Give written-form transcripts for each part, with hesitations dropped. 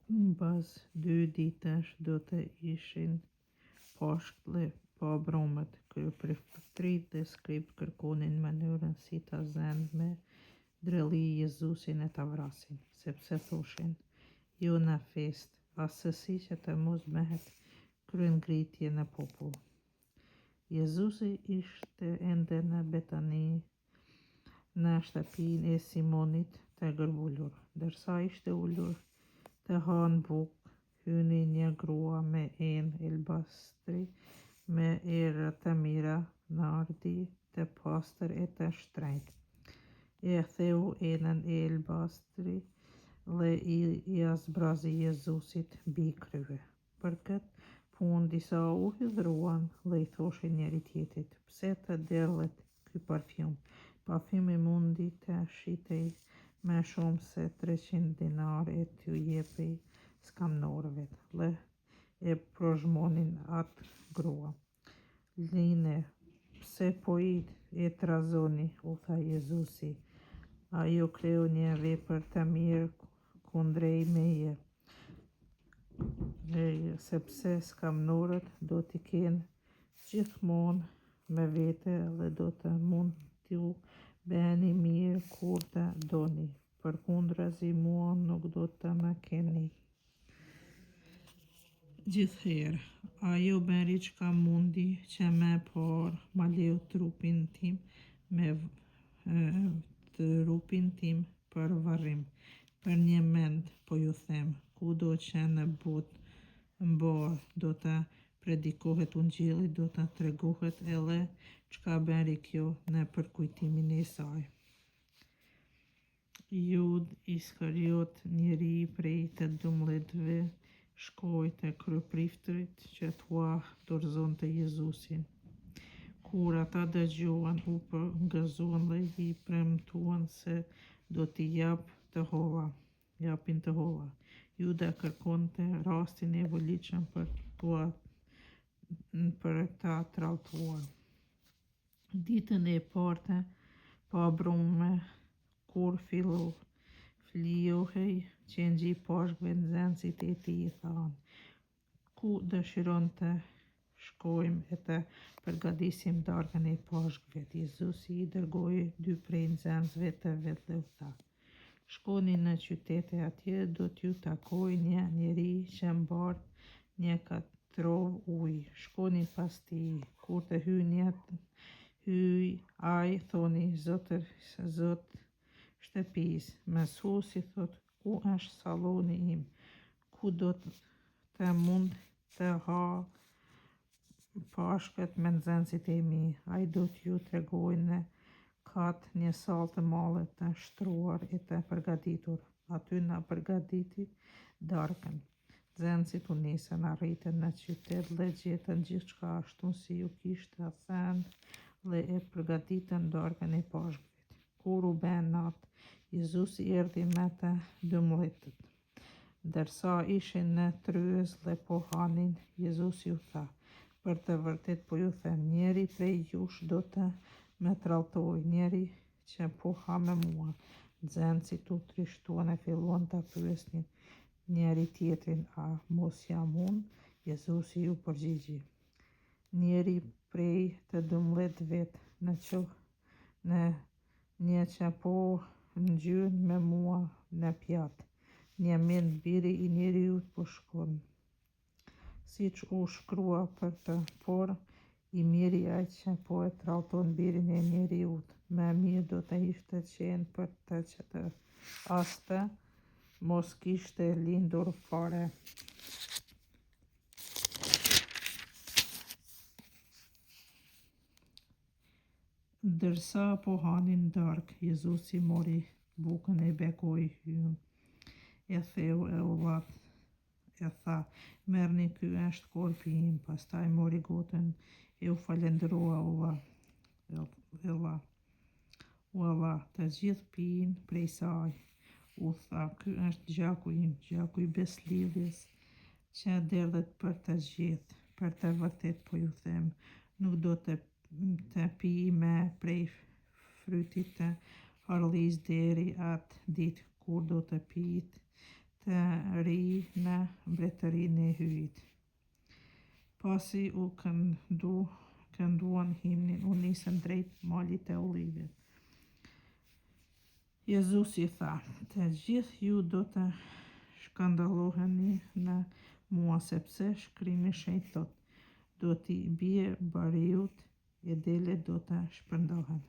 Mbas 2 ditësh do të ishin poshtë pa bromet. Kryeprefektrit dhe skript kërkonin mënyrën si ta zënë me drelli Jezusin e ta vrasin, sepse thoshin: jo në fest, asësi që të mos bëhet kryengritje në popull. Jezusi ishte ende në Betani, në shtëpinë e Simonit të gërbullur. Ndërsa ishte ulur të hanë bukë, hyni një grua me enë elbastri me erë të mira, nardi të pastër e të shtrenjtë. E theu enën e elbastri dhe i zbrazi Jezusit mbi krye. Për këtë punë disa u hydhruan dhe i thoshin njëri tjetrit: pse të dellet ky parfum? Parfumi mundi të shitej më shumë se 300 dinar e t'ju jepej skamnorëve. Dhe e prozhmonin atë grua. Line, pse po e trazoni, u tha Jezusi. Ajo kreu një vepër të mirë kundrej meje, sepse skamnorët do t'i kenë gjithmonë me vete dhe do të mund t'ju bëheni mirë kur të doni, përkundrazi mua nuk do të më keni gjithherë. Ajo bëri çka mundi që më parë ma leu trupin tim për varrim. Për një mend po ju them, kudo që në botë mbar do të predikohet ungjilli, do të tregohet edhe çka bëri kjo në përkujtimin e saj. Jud Iskariot, njeri prej të 12-ve, shkoi te kryeprefektit që t'ua dorëzonte Jezusin. Kur ata dëgjuan, u përgëzuan dhe i premtuan se do t'i japin të hova. Juda kërkonte rastin e volitshëm për ta tralltuar. Ditën e parë të pabrume, kur flijohej qengji i pashkve, nxënësit e tij i thanë: ku dëshiron të shkojmë e të përgatisim darkën e pashkve? Jezusi i dërgoi 2 prej nxënësve të vet dhe u tha: shkoni në qytet e atje do t'ju takojë një njeri që mbart një katrovë ujë. Shkoni pas tij. Kur të hyj ai, thoni: Zot shtëpisë, mësuesi thot: ku është salloni im, ku do të mund të ha pashkët me nxënësit e mi? Ai do t'ju tregojë në kat një sallë të madhe të shtruar e të përgatitur. Aty na përgatiti darkën. Nxënësit u nisën, arritën në qytet dhe gjetën gjithçka ashtu si ju kishte thënë dhe e përgatitën darkën e pashkve. Kur u bë natë, Jezusi erdhi me të 12-tët. Ndërsa ishin në tryez dhe po hanin, Jezusi u tha: për të vërtet po ju them, njëri prej jush do të më tralltojë, njëri që po ha me mua. Nxënësit u trishtuan e filluan ta pyesnin njëri tjetrin: a mos jam unë? Jezusi ju përgjigji: njëri prej të 12-ve, në një që po ngjyn me mua në pjatë. Një mend biri i njeriut po shkon, siç u shkrua për të, por i miri ai që po e trallton birin e njeriut. Më mirë do të ishte qenë për të që astë mos kishte lindur fare. Ndërsa po hanin darkë, Jezusi mori bukën e bekoi hymë, e theu e u e tha: merrni, ky është korpi im. Pastaj mori gotën e u falendërua u dha: të gjithë pijnë prej saj. U tha: ky është gjaku im, gjaku i beslidhjes që derdhet për të gjithë. Për të vërtet po ju them, nuk do të pij më prej frytit të harllisë deri atë ditë kur do të pijtë të ri në mbretërinë e hyjit. Pasi u kënduan himnin, u nisën drejt malit e Olivit. Jezusi tha, të gjithë ju do të shkandaloheni në mua, sepse shkrimi shenjtë thot, do t'i bie bariut e delet do të shpërndahen.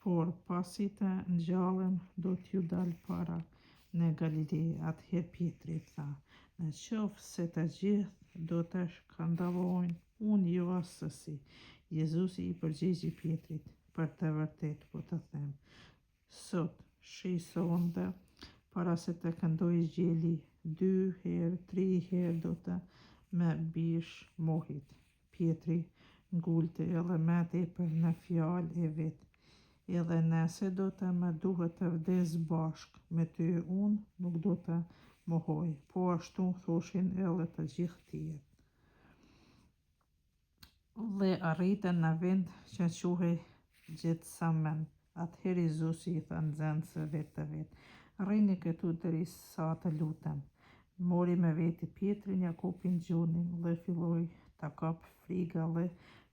Por pasi të ngjalem, do t'ju dal para në Galile. Atëherë Pietri tha, në qoftë se të gjithë do të shkandalohojnë, unë jo asesi. Jezusi i përgjigji Pietrit, për të vërtetë po të them, sot sonde, para se të këndoj gjeli 2 herë, 3 herë do të më bish mohit. Pietri ngulte edhe më tepër në fjalë e vet. Edhe nëse do të më duhet të vdes bashkë me ty, unë nuk do të mohoj. Po ashtu thoshin edhe të gjithë tjerë. Dhe arritën në vend që quhej Gjetsamen. Atëherë Jezusi i tha nxënësve të vet, rrini këtu derisa të lutem. Mori me veti Pietrin, Jakobin, Gjonin dhe filloi ta kap friga dhe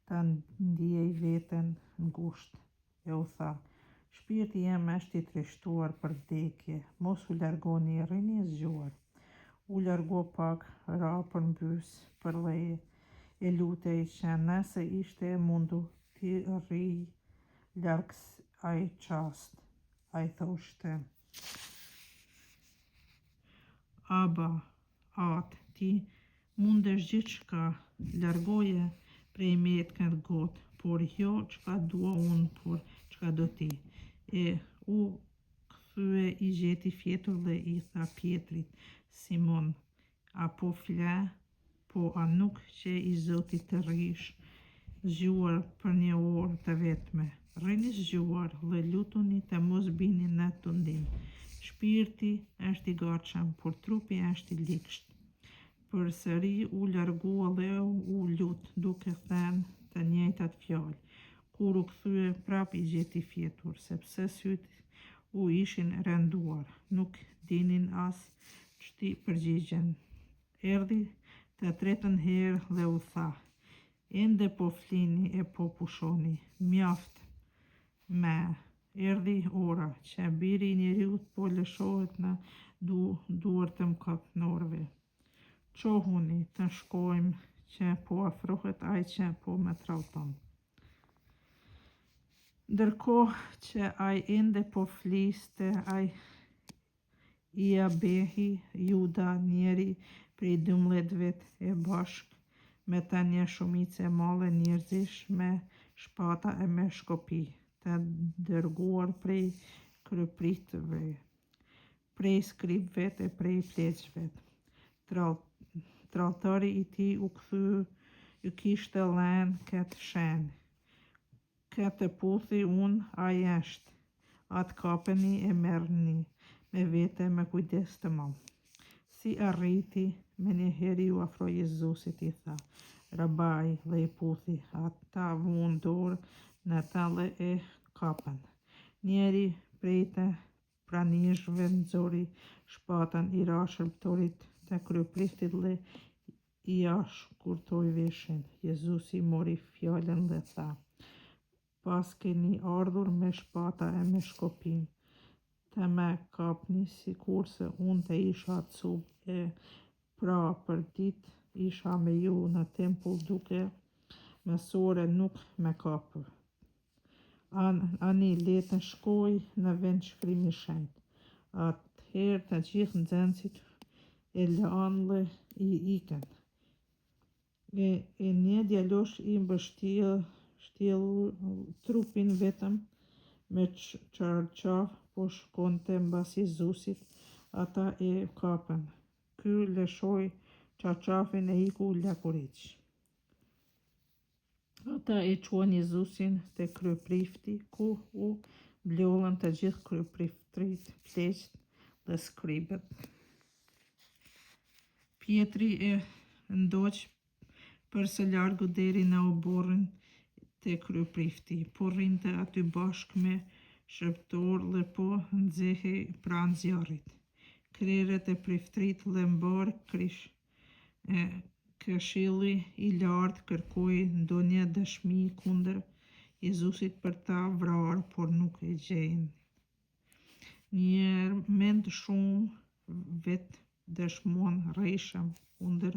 ta ndiej veten ngushtë. E u tha, shpirti jem është i trishtuar për vdekje, mos u largoni, rini zgjuar. U largua pak, ra përmbys për leje, e lutej që nëse ishte e mundur t'i rrijë larg ai çast. Ai thoshte, Aba, Atë, ti mundesh gjithçka, largoje prej meje këtë gotë, por jo çka dua unë, por çka do ti. E u kthye, i gjeti fjetur dhe i tha Pietrit, Simon, a po fle? Po a nuk që i Zotit të rrish zgjuar për një orë të vetme? Rini zgjuar dhe lutuni të mos bini në tundim. Shpirti është i gatshëm, por trupi është i ligsht. Përsëri u largua dhe u lut, duke thënë të njëjtat fjalë. Kur u kthye, prap i gjeti fjetur, sepse sytë u ishin rënduar, nuk dinin as ç'ti përgjigjen. Erdhi të tretën herë dhe u tha, ende po flini e po pushoni, mjaft me. Erdhi ora që biri i njeriut po lëshohet në duart të mëkatëtorëve. Çohuni të shkojmë, që po afrohet ai që po më tradhton. Ndërkohë që ai ende po fliste, ai ia behi Juda, njeri prej 12-ve, e bashkë me të një shumicë e madhe njerëzish me shpata e me shkopi, të dërguar prej kryepëritëve, prej skribëve e prej pleqëve. Tradhtari i tij u kishte lënë këtë shenjë. Këtë puthi unë, ai është. Atë kapeni e merrni me vete me kujdes të madh. Si arriti, me njëherë ju afroi Jezusit, i tha, Rabai, dhe i puthi. Ata vuan dorë në ta dhe e kapën. Njeri prej të pranishëve nxori shpatën, i ra shërbëtorit të kryepëritit dhe ia shkurtoi veshin. Jezusi mori fjalën dhe tha, pas keni ardhur me shpata e me shkopin, të me kapni sikurse unë të isha cub, e pra për ditë isha me ju në tempull duke mësore nuk me kapur. Ani le të shkoj në vend shkrimi shenjtë. Atëherë të gjithë nxënësit e lanë dhe i ikën. E një djalosh i mbështjellur trupin vetëm me çarçaf po shkonte mbas Jezusit, ata e kapën. Ky lëshoi çarçafin e iku lakuriç. Ata e quan Jezusin te kryeprifti, ku u mblodhen të gjithë kryeprifërit, pleqët dhe skribët. Pietri e ndoq për së largu deri në oborrin te kryeprifti, po rrinte aty bashkë me shërbëtorë dhe po nxehej pranë zjarrit. krerët e priftrit dhe mbar Këshilli i lartë kërkoi ndonjë dëshmi kundër Jezusit për ta vrarë, por nuk e gjejnë. Njerëz shumë vetë dëshmuan rreshëm kundër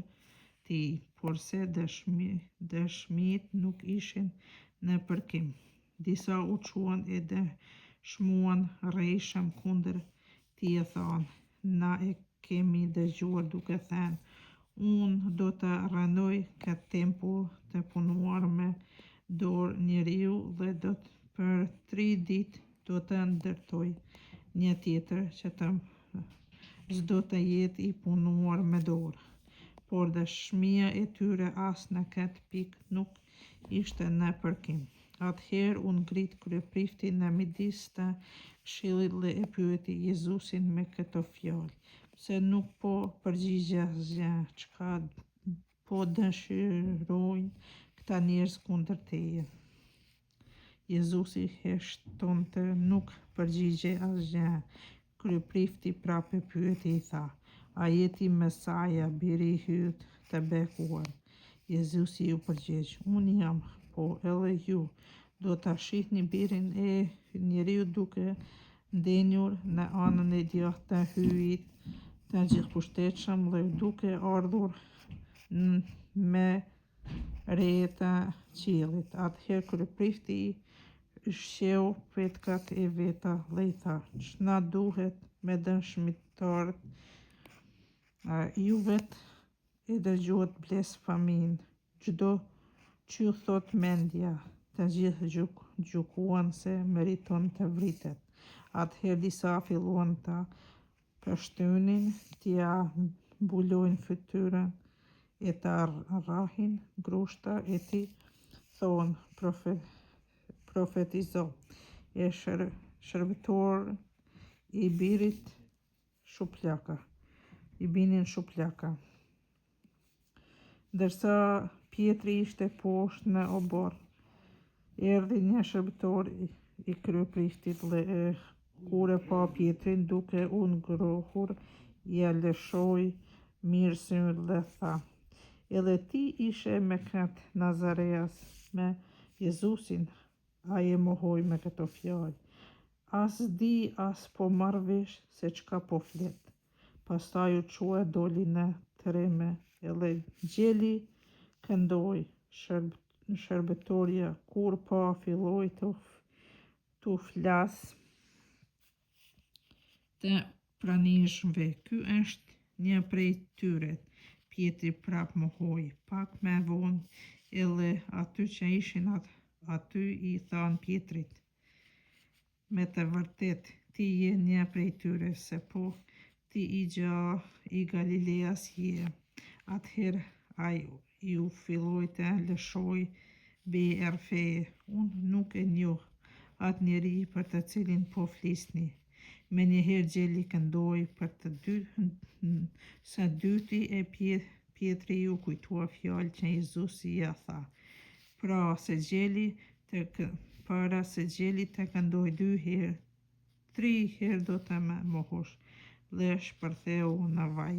tij, porse dëshmitë nuk ishin në përkim. Disa u quan e dëshmuan rreshëm kundër tij e thanë: "Na e kemi dëgjuar duke thënë, unë do të rënoj këtë tempull të punuar me dorë njeriu dhe për 3 ditë do të ndërtoj një tjetër që s'do të jetë i punuar me dorë." Por dëshmia e tyre as në këtë pikë nuk ishte në përkim. Atëherë u ngrit kryeprifti në midis të këshillit dhe e pyeti Jezusin me këto fjalë: "Pse nuk po përgjigje asgjë? Çka po dëshirojnë këta njerëz kundër teje?" Jezusi heshtonte, nuk përgjigjej asgjë. Kryeprifti prapë pyeti i tha: "A je ti Mesaja, biri i Hyjt të bekuar?" Jezusi ju përgjigj: "Unë jam, po edhe ju do ta shihni Birin e Njeriut duke ndenjur në anën e djathtë të Hyjit të Gjithëpushtetshëm dhe duke ardhur me re të qiellit." Atëherë kryeprifti shqeu petkat e veta dhe i tha: "Ç'na duhet me dëshmitarët? Ju vetë e dëgjuat blasfeminë. Çdo ç'ju thot mendja, të gjithë gjykuan se meriton të vritet." Atëherë disa filluan ta pështynin, t'ia mbulojnë fytyrën e ta rrahin grushta e tij, thonë: "Profetizo, e shërbëtorë i binin shuplaka." Ndërsa Pietri ishte poshtë në obor, erdhi një shërbëtor i kryepriftit dhe kur e pa Pietrin duke u ngrohur, ia lëshoi mirë sytë dhe tha: "Edhe ti ishe me këtë Nazareas, me Jezusin." Ai e mohoi me këto fjalë: "As di, as po marr vesh se çka po flet." Pastaj u çua doli në treme edhe gjeli këndoi. Shërbëtorja kur pa filloi t'u flas të pranishmëve: "Ky është një prej tyre." Pietri prap mohoi. Pak më vonë edhe aty që ishin aty i thanë Pietrit: "Me të vërtetë ti je një prej tyre, se po ti i Galileas je." Atëherë ai ju filloi të lëshoi feje: "Unë nuk e njoh atë njeri për të cilin po flisni." Menjëherë gjeli këndoi për së dyti e Pietri ju kujtua fjalë që Jezusi ia tha: "Para se gjeli të këndoj 2 herë, 3 herë do të më mohosh." Dhe shpërtheu në vaj.